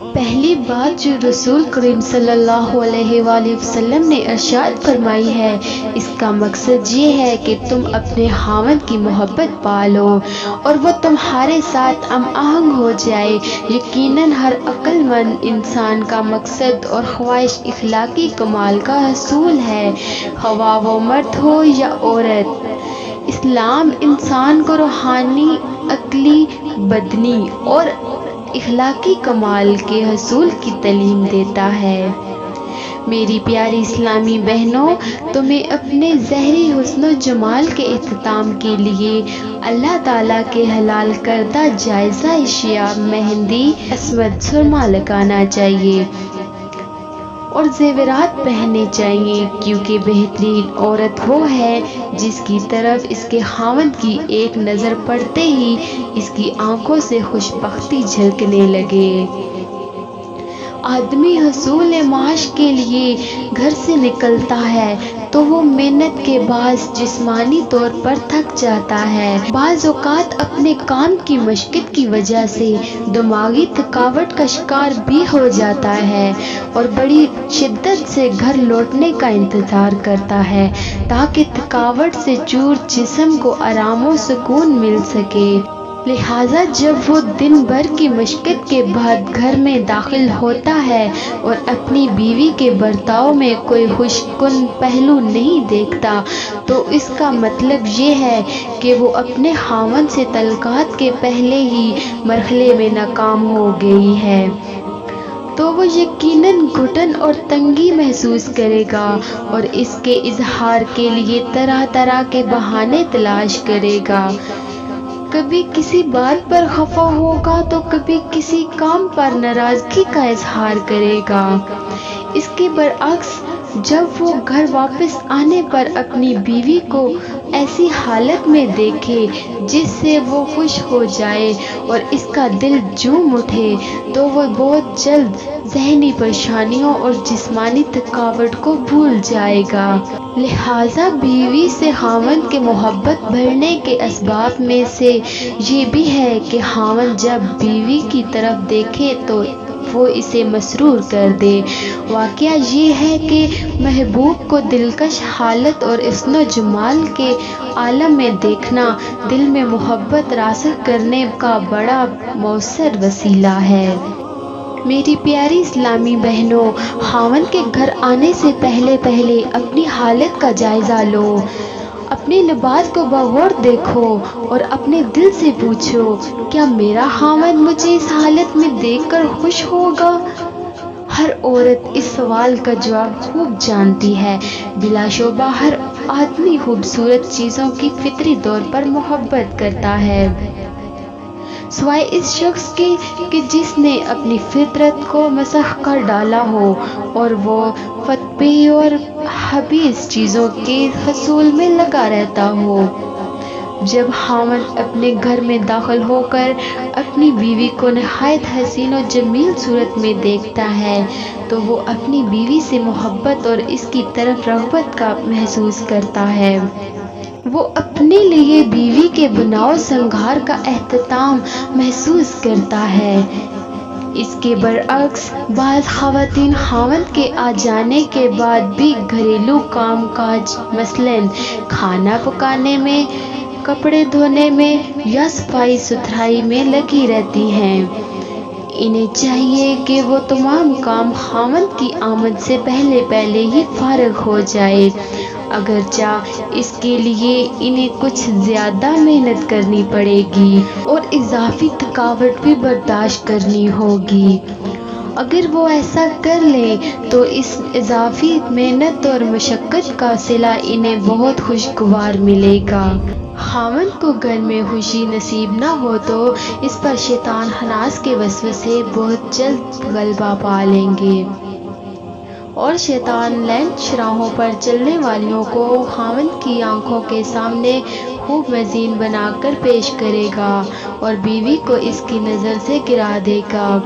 پہلی بات جو رسول کریم صلی اللہ علیہ وآلہ وسلم نے ارشاد فرمائی ہے، اس کا مقصد یہ ہے کہ تم اپنے خاوند کی محبت پالو اور وہ تمہارے ساتھ ہم آہنگ ہو جائے۔ یقیناً ہر عقل مند انسان کا مقصد اور خواہش اخلاقی کمال کا حصول ہے، خواہ وہ مرد ہو یا عورت۔ اسلام انسان کو روحانی، عقلی، بدنی اور اخلاقی کمال کے حصول کی تعلیم دیتا ہے۔ میری پیاری اسلامی بہنوں، تمہیں اپنے ظاہری حسن و جمال کے اختتام کے لیے اللہ تعالیٰ کے حلال کردہ جائزہ اشیاء مہندی، اسود سرما لگانا چاہیے اور زیورات پہننے چاہیے، کیونکہ بہترین عورت وہ ہے جس کی طرف اس کے خاوند کی ایک نظر پڑتے ہی اس کی آنکھوں سے خوش بختی جھلکنے لگے۔ آدمی حصول معاش کے لیے گھر سے نکلتا ہے تو وہ محنت کے باعث جسمانی طور پر تھک جاتا ہے، بعض اوقات اپنے کام کی مشقت کی وجہ سے دماغی تھکاوٹ کا شکار بھی ہو جاتا ہے اور بڑی شدت سے گھر لوٹنے کا انتظار کرتا ہے تاکہ تھکاوٹ سے چور جسم کو آرام و سکون مل سکے۔ لہٰذا جب وہ دن بھر کی مشقت کے بعد گھر میں داخل ہوتا ہے اور اپنی بیوی کے برتاؤ میں کوئی خوش کن پہلو نہیں دیکھتا تو اس کا مطلب یہ ہے کہ وہ اپنے خاوند سے تعلقات کے پہلے ہی مرحلے میں ناکام ہو گئی ہے، تو وہ یقیناً گھٹن اور تنگی محسوس کرے گا اور اس کے اظہار کے لیے طرح طرح کے بہانے تلاش کرے گا۔ کبھی کسی بات پر خفا ہوگا تو کبھی کسی کام پر ناراضگی کا اظہار کرے گا۔ اس کے برعکس جب وہ گھر واپس آنے پر اپنی بیوی کو ایسی حالت میں دیکھے جس سے وہ خوش ہو جائے اور اس کا دل جھوم اٹھے تو وہ بہت جلد ذہنی پریشانیوں اور جسمانی تھکاوٹ کو بھول جائے گا۔ لہٰذا بیوی سے خاوند کے محبت بڑھنے کے اسباب میں سے یہ بھی ہے کہ خاوند جب بیوی کی طرف دیکھے تو وہ اسے مسرور کر دے۔ واقعہ یہ ہے کہ محبوب کو دلکش حالت اور حسن و جمال کے عالم میں دیکھنا دل میں محبت راسخ کرنے کا بڑا مؤثر وسیلہ ہے۔ میری پیاری اسلامی بہنوں، خاوند کے گھر آنے سے پہلے اپنی حالت کا جائزہ لو، اپنے لباس کو بغور دیکھو اور اپنے دل سے پوچھو، کیا میرا خاوند مجھے اس حالت میں دیکھ کر خوش ہوگا؟ ہر عورت اس سوال کا جواب خوب جانتی ہے۔ بلا شبہ ہر آدمی خوبصورت چیزوں کی فطری طور پر محبت کرتا ہے، سوائے اس شخص کے کہ جس نے اپنی فطرت کو مسخ کر ڈالا ہو اور وہ فتوی اور خبیث چیزوں کے حصول میں لگا رہتا ہو۔ جب خاوند اپنے گھر میں داخل ہو کر اپنی بیوی کو نہایت حسین و جمیل صورت میں دیکھتا ہے تو وہ اپنی بیوی سے محبت اور اس کی طرف رغبت کا محسوس کرتا ہے۔ وہ اپنے لیے بیوی کے بناؤ سنگار کا اہتمام محسوس کرتا ہے۔ اس کے برعکس بعض خواتین خاوند کے آ جانے کے بعد بھی گھریلو کام کاج مثلاً کھانا پکانے میں، کپڑے دھونے میں یا صفائی ستھرائی میں لگی رہتی ہیں۔ انہیں چاہیے کہ وہ تمام کام خاوند کی آمد سے پہلے ہی فارغ ہو جائے، اگرچہ اس کے لیے انہیں کچھ زیادہ محنت کرنی پڑے گی اور اضافی تھکاوٹ بھی برداشت کرنی ہوگی۔ اگر وہ ایسا کر لیں تو اس اضافی محنت اور مشقت کا صلہ انہیں بہت خوشگوار ملے گا۔ خاوند کو گھر میں خوشی نصیب نہ ہو تو اس پر شیطان خناس کے وسوسے بہت جلد غلبہ پا لیں گے اور شیطان لینڈ شراہوں پر چلنے والیوں کو خاوند کی آنکھوں کے سامنے خوب مزین بنا کر پیش کرے گا اور بیوی کو اس کی نظر سے گرا دے گا۔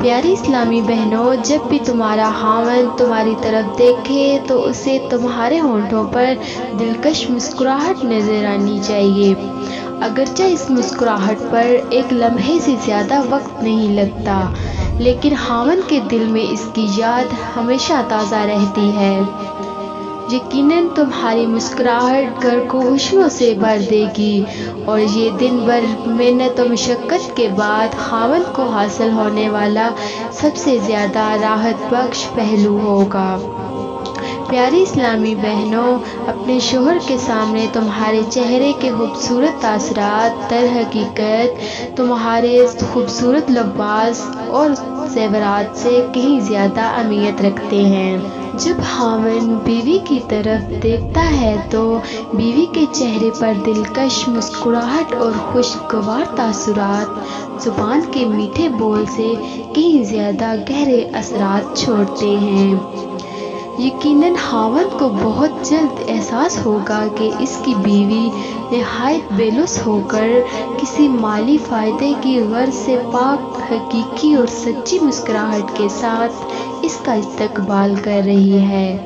پیاری اسلامی بہنوں، جب بھی تمہارا خاوند تمہاری طرف دیکھے تو اسے تمہارے ہونٹوں پر دلکش مسکراہٹ نظر آنی چاہیے، اگرچہ اس مسکراہٹ پر ایک لمحے سے زیادہ وقت نہیں لگتا، لیکن خاوند کے دل میں اس کی یاد ہمیشہ تازہ رہتی ہے۔ یقیناً تمہاری مسکراہٹ گھر کو خوشیوں سے بھر دے گی اور یہ دن بھر محنت و مشقت کے بعد خاوند کو حاصل ہونے والا سب سے زیادہ راحت بخش پہلو ہوگا۔ پیاری اسلامی بہنوں، اپنے شوہر کے سامنے تمہارے چہرے کے خوبصورت تاثرات در حقیقت تمہارے خوبصورت لباس اور زیورات سے کہیں زیادہ اہمیت رکھتے ہیں۔ جب خاوند بیوی کی طرف دیکھتا ہے تو بیوی کے چہرے پر دلکش مسکراہٹ اور خوشگوار تاثرات زبان کے میٹھے بول سے کہیں زیادہ گہرے اثرات چھوڑتے ہیں۔ یقیناً خاوند کو بہت جلد احساس ہوگا کہ اس کی بیوی نہایت بے لوث ہو کر کسی مالی فائدے کی غرض سے پاک، حقیقی اور سچی مسکراہٹ کے ساتھ اس کا استقبال کر رہی ہے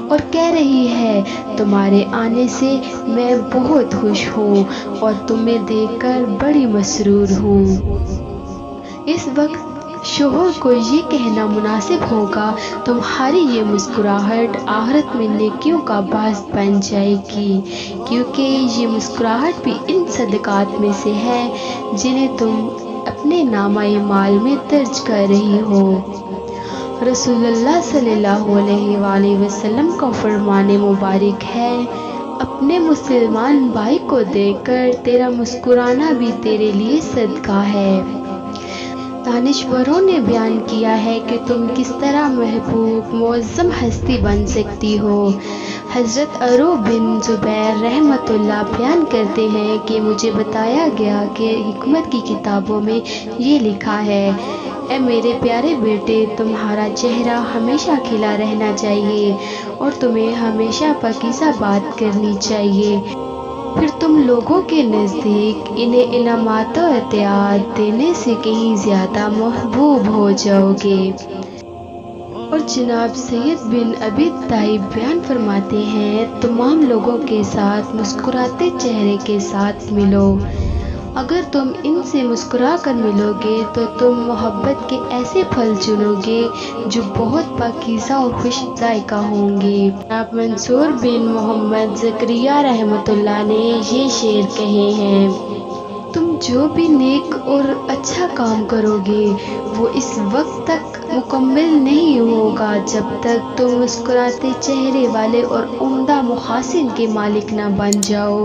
اور کہہ رہی ہے، تمہارے آنے سے میں بہت خوش ہوں اور تمہیں دیکھ کر بڑی مسرور ہوں۔ اس وقت شوہر کو یہ کہنا مناسب ہوگا، تمہاری یہ مسکراہٹ آخرت میں نیکیوں کا باعث بن جائے گی، کیونکہ یہ مسکراہٹ بھی ان صدقات میں سے ہے جنہیں تم اپنے نامہ اعمال میں درج کر رہی ہو۔ رسول اللہ صلی اللہ علیہ وآلہ وسلم کا فرمان مبارک ہے، اپنے مسلمان بھائی کو دیکھ کر تیرا مسکرانا بھی تیرے لیے صدقہ ہے۔ دانشوروں نے بیان کیا ہے کہ تم کس طرح محبوب معظم ہستی بن سکتی ہو۔ حضرت عروہ بن زبیر رحمۃ اللہ بیان کرتے ہیں کہ مجھے بتایا گیا کہ حکمت کی کتابوں میں یہ لکھا ہے، اے میرے پیارے بیٹے، تمہارا چہرہ ہمیشہ کھلا رہنا چاہیے اور تمہیں ہمیشہ پاکیزہ بات کرنی چاہیے، پھر تم لوگوں کے نزدیک انہیں انعامات و عطیات دینے سے کہیں زیادہ محبوب ہو جاؤ گے۔ اور جناب سید بن ابی طائب بیان فرماتے ہیں، تمام لوگوں کے ساتھ مسکراتے چہرے کے ساتھ ملو، اگر تم ان سے مسکرا کر ملو گے تو تم محبت کے ایسے پھل چنو گے جو بہت پاکیزہ اور خوش ذائقہ ہوں گے۔ جناب منصور بن محمد زکریا رحمۃ اللہ نے یہ شعر کہے ہیں، تم جو بھی نیک اور اچھا کام کرو گے وہ اس وقت تک مکمل نہیں ہوگا جب تک تم مسکراتے چہرے والے اور عمدہ محاسن کے مالک نہ بن جاؤ۔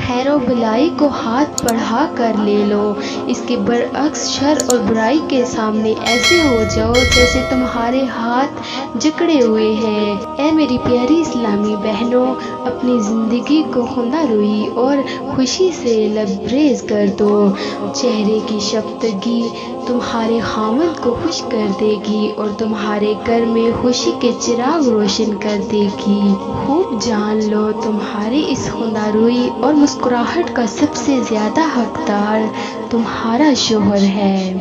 خیر و بلائی کو ہاتھ بڑھا کر لے لو، اس کے برعکس شر اور برائی کے سامنے ایسے ہو جاؤ جیسے تمہارے ہاتھ جکڑے ہوئے ہیں۔ اے میری پیاری اسلامی بہنوں، اپنی زندگی کو خندہ روئی اور خوشی سے لبریز کر دو۔ چہرے کی شفتگی تمہارے خاوند کو خوش کر دے گی اور تمہارے گھر میں خوشی کے چراغ روشن کر دے گی۔ خوب جان لو، تمہاری اس خندہ روئی اور مسکراہٹ کا سب سے زیادہ حقدار تمہارا شوہر ہے۔